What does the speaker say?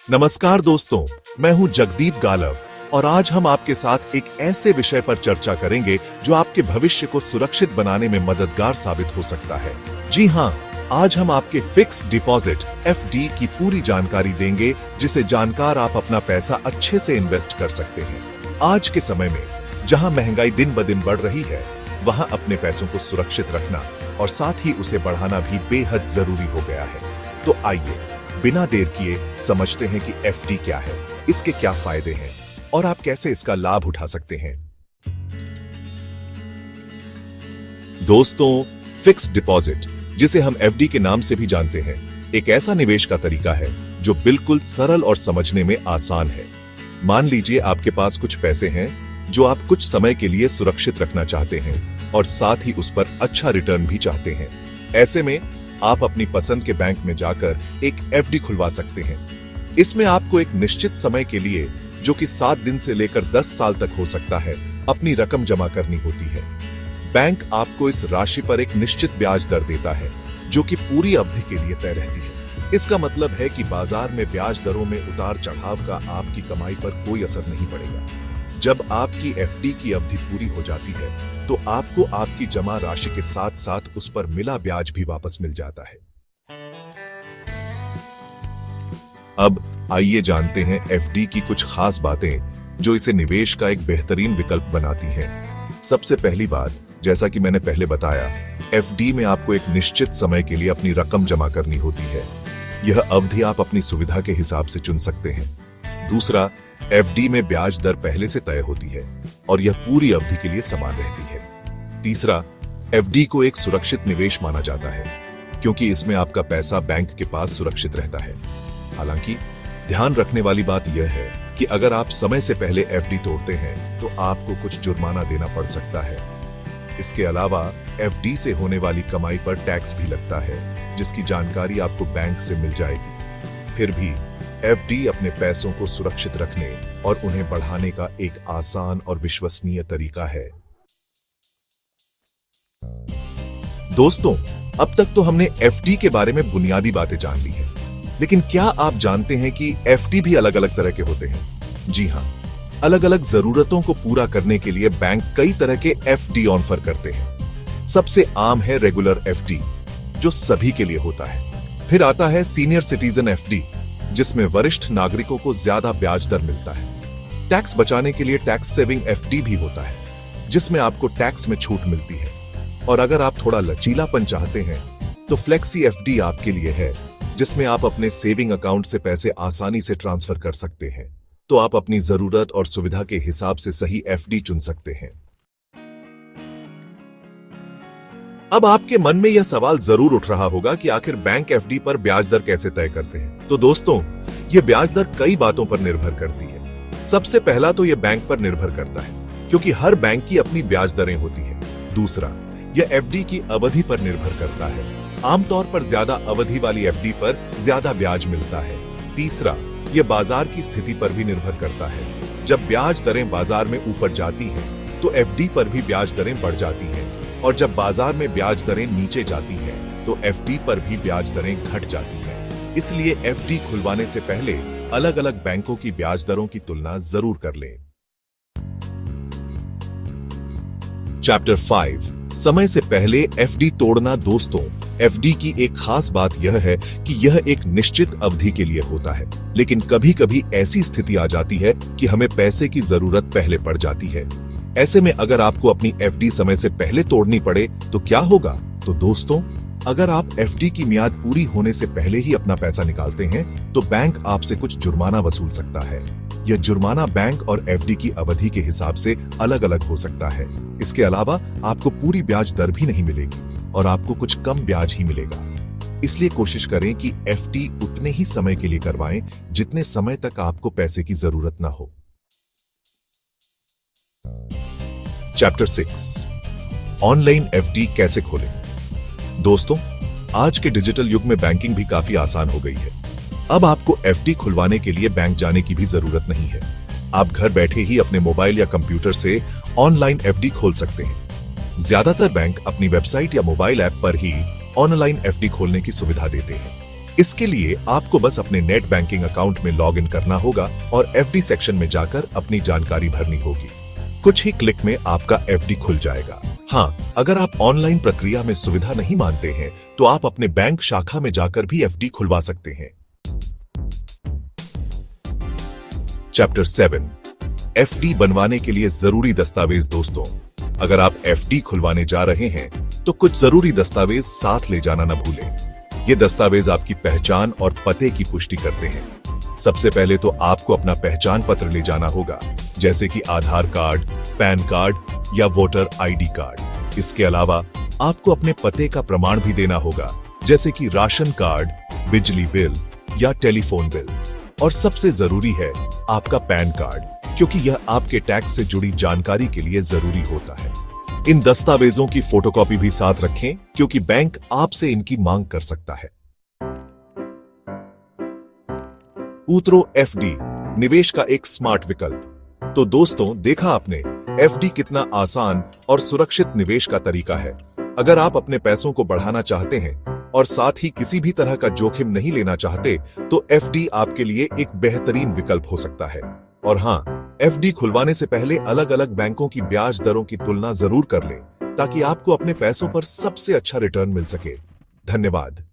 नमस्कार दोस्तों, मैं हूं जगदीप गालव और आज हम आपके साथ एक ऐसे विषय पर चर्चा करेंगे जो आपके भविष्य को सुरक्षित बनाने में मददगार साबित हो सकता है। जी हां, आज हम आपके फिक्स डिपॉजिट (एफडी) की पूरी जानकारी देंगे, जिसे जानकर आप अपना पैसा अच्छे से इन्वेस्ट कर सकते हैं। आज के समय में जहां महंगाई दिन ब दिन बढ़ रही है, वहां अपने पैसों को सुरक्षित रखना और साथ ही उसे बढ़ाना भी बेहद जरूरी हो गया है। तो आइए बिना देर किए समझते हैं कि एफडी क्या है, इसके क्या फायदे हैं और आप कैसे इसका लाभ उठा सकते हैं। दोस्तों, फिक्स्ड डिपॉजिट, जिसे हम एफडी के नाम से भी जानते हैं, एक ऐसा निवेश का तरीका है जो बिल्कुल सरल और समझने में आसान है। मान लीजिए आपके पास कुछ पैसे हैं जो आप कुछ समय के लिए सुरक्षित रखना चाहते हैं और साथ ही उस पर अच्छा रिटर्न भी चाहते हैं। ऐसे में आप अपनी पसंद के बैंक में जाकर एक एफडी खुलवा सकते हैं। इसमें आपको एक निश्चित समय के लिए, जो कि 7 दिन से लेकर 10 साल तक हो सकता है, अपनी रकम जमा करनी होती है। बैंक आपको इस राशि पर एक निश्चित ब्याज दर देता है, जो कि पूरी अवधि के लिए तय रहती है। इसका मतलब है कि बाजार में ब्याज दरों में उतार चढ़ाव का आपकी कमाई पर कोई असर नहीं पड़ेगा। जब आपकी एफडी की अवधि पूरी हो जाती है, तो आपको आपकी जमा राशि के साथ साथ उस पर मिला ब्याज भी वापस मिल जाता है। अब आइए जानते हैं एफडी की कुछ खास बातें जो इसे निवेश का एक बेहतरीन विकल्प बनाती हैं। सबसे पहली बात, जैसा कि मैंने पहले बताया, एफडी में आपको एक निश्चित समय के लिए अपनी रकम जमा करनी होती है। यह अवधि आप अपनी सुविधा के हिसाब से चुन सकते हैं। दूसरा, एफडी में ब्याज दर पहले से तय होती है और यह पूरी अवधि के लिए समान रहती है। तीसरा, एफडी को एक सुरक्षित निवेश माना जाता है क्योंकि इसमें आपका पैसा बैंक के पास सुरक्षित रहता है। हालांकि ध्यान रखने वाली बात यह है कि अगर आप समय से पहले एफडी तोड़ते हैं तो आपको कुछ जुर्माना देना पड़ सकता है। इसके अलावा एफडी से होने वाली कमाई पर टैक्स भी लगता है, जिसकी जानकारी आपको बैंक से मिल जाएगी। फिर भी एफडी अपने पैसों को सुरक्षित रखने और उन्हें बढ़ाने का एक आसान और विश्वसनीय तरीका है। दोस्तों, अब तक तो हमने एफडी के बारे में बुनियादी बातें जान ली हैं, लेकिन क्या आप जानते हैं कि एफडी भी अलग अलग तरह के होते हैं? जी हां, अलग अलग जरूरतों को पूरा करने के लिए बैंक कई तरह के एफडी ऑफर करते हैं। सबसे आम है रेगुलर एफडी, जो सभी के लिए होता है। फिर आता है सीनियर सिटीजन एफडी, जिसमें वरिष्ठ नागरिकों को ज्यादा ब्याज दर मिलता है। टैक्स बचाने के लिए टैक्स सेविंग एफडी भी होता है, जिसमें आपको टैक्स में छूट मिलती है। और अगर आप थोड़ा लचीलापन चाहते हैं, तो फ्लेक्सी एफडी आपके लिए है, जिसमें आप अपने सेविंग अकाउंट से पैसे आसानी से ट्रांसफर कर सकते हैं। तो आप अपनी जरूरत और सुविधा के हिसाब से सही एफडी चुन सकते हैं। अब आपके मन में यह सवाल जरूर उठ रहा होगा कि आखिर बैंक एफडी पर ब्याज दर कैसे तय करते हैं? तो दोस्तों, यह ब्याज दर कई बातों पर निर्भर करती है। सबसे पहला तो यह बैंक पर निर्भर करता है, क्योंकि हर बैंक की अपनी ब्याज दरें होती है। दूसरा, यह एफडी की अवधि पर निर्भर करता है। आमतौर पर ज्यादा अवधि वाली एफडी पर ज्यादा ब्याज मिलता है। तीसरा, यह बाजार की स्थिति पर भी निर्भर करता है। जब ब्याज दरें बाजार में ऊपर जाती हैं, तो एफडी पर भी ब्याज दरें बढ़ जाती हैं, और जब बाजार में ब्याज दरें नीचे जाती हैं, तो एफडी पर भी ब्याज दरें घट जाती हैं। इसलिए एफडी खुलवाने से पहले अलग अलग बैंकों की ब्याज दरों की तुलना जरूर कर लें। चैप्टर 5, समय से पहले एफडी तोड़ना। दोस्तों, एफडी की एक खास बात यह है कि यह एक निश्चित अवधि के लिए होता है, लेकिन कभी कभी ऐसी स्थिति आ जाती है कि हमें पैसे की जरूरत पहले पड़ जाती है। ऐसे में अगर आपको अपनी एफडी समय से पहले तोड़नी पड़े तो क्या होगा? तो दोस्तों, अगर आप एफडी की मियाद पूरी होने से पहले ही अपना पैसा निकालते हैं, तो बैंक आपसे कुछ जुर्माना वसूल सकता है। यह जुर्माना बैंक और एफडी की अवधि के हिसाब से अलग अलग हो सकता है। इसके अलावा आपको पूरी ब्याज दर भी नहीं मिलेगी और आपको कुछ कम ब्याज ही मिलेगा। इसलिए कोशिश करें कि एफडी उतने ही समय के लिए करवाएं जितने समय तक आपको पैसे की जरूरत ना हो। चैप्टर 6, ऑनलाइन एफडी कैसे खोलें। दोस्तों, आज के डिजिटल युग में बैंकिंग भी काफी आसान हो गई है। अब आपको एफडी खुलवाने के लिए बैंक जाने की भी जरूरत नहीं है। आप घर बैठे ही अपने मोबाइल या कंप्यूटर से ऑनलाइन एफडी खोल सकते हैं। ज्यादातर बैंक अपनी वेबसाइट या मोबाइल ऐप पर ही ऑनलाइन एफडी खोलने की सुविधा देते हैं। इसके लिए आपको बस अपने नेट बैंकिंग अकाउंट में लॉग इन करना होगा और एफडी सेक्शन में जाकर अपनी जानकारी भरनी होगी। कुछ ही क्लिक में आपका एफडी खुल जाएगा। हाँ, अगर आप ऑनलाइन प्रक्रिया में सुविधा नहीं मानते हैं तो आप अपने बैंक शाखा में जाकर भी एफडी खुलवा सकते हैं। चैप्टर 7 एफडी बनवाने के लिए जरूरी दस्तावेज। दोस्तों, अगर आप एफडी खुलवाने जा रहे हैं तो कुछ जरूरी दस्तावेज साथ ले जाना न भूलें। ये दस्तावेज आपकी पहचान और पते की पुष्टि करते हैं। सबसे पहले तो आपको अपना पहचान पत्र ले जाना होगा, जैसे कि आधार कार्ड, पैन कार्ड या वोटर आईडी कार्ड। इसके अलावा आपको अपने पते का प्रमाण भी देना होगा, जैसे कि राशन कार्ड, बिजली बिल या टेलीफोन बिल। और सबसे जरूरी है आपका पैन कार्ड, क्योंकि यह आपके टैक्स से जुड़ी जानकारी के लिए जरूरी होता है। इन दस्तावेजों की फोटोकॉपी भी साथ रखें, क्योंकि बैंक आपसे इनकी मांग कर सकता है। उतरो एफडी, निवेश का एक स्मार्ट विकल्प। तो दोस्तों, देखा आपने एफडी कितना आसान और सुरक्षित निवेश का तरीका है। अगर आप अपने पैसों को बढ़ाना चाहते हैं और साथ ही किसी भी तरह का जोखिम नहीं लेना चाहते, तो एफडी आपके लिए एक बेहतरीन विकल्प हो सकता है। और हाँ, एफडी खुलवाने से पहले अलग अलग बैंकों की ब्याज दरों की तुलना जरूर कर लें, ताकि आपको अपने पैसों पर सबसे अच्छा रिटर्न मिल सके। धन्यवाद।